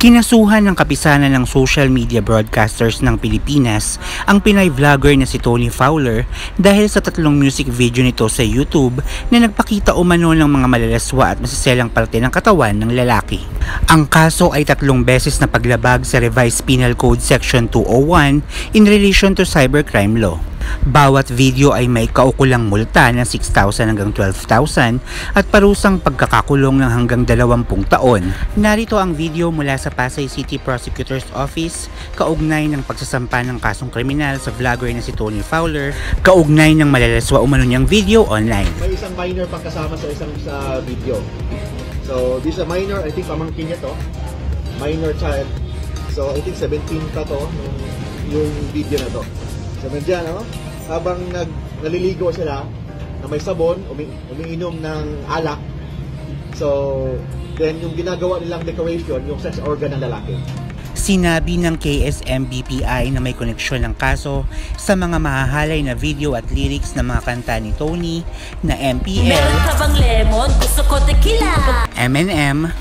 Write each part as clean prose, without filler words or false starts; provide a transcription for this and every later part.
Kinasuhan ng kapisanan ng social media broadcasters ng Pilipinas ang Pinay vlogger na si Tony Fowler dahil sa 3 music video nito sa YouTube na nagpakita umano ng mga malalaswa at masiselang parte ng katawan ng lalaki. Ang kaso ay 3 beses na paglabag sa Revised Penal Code Section 201 in relation to cybercrime law. Bawat video ay may kaukulang multa na 6,000 hanggang 12,000 at parusang pagkakakulong ng hanggang 20 taon. Narito ang video mula sa Pasay City Prosecutor's Office kaugnay ng pagsasampa ng kasong kriminal sa vlogger na si Tony Fowler, kaugnay ng malalaswa umano niyang video online. May isang minor pang kasama sa video. So this is a minor, I think pamangkin niya to, minor child. So I think 17 pa to yung video na to. So nandiyan, habang naliligo sila na may sabon, umiinom ng alak. So then yung ginagawa nilang decoration, yung sex organ ng lalaki. Sinabi ng KSM-BPI na may koneksyon ng kaso sa mga mahahalay na video at lyrics ng mga kanta ni Tony na MPL, meron ka bang lemon? Gusto ko tequila. M&M,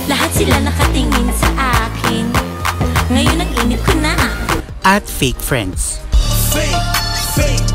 Lahat sila nakatingin sa akin. Ngayon nag-inip ko na. at Fake Friends. Fake, fake,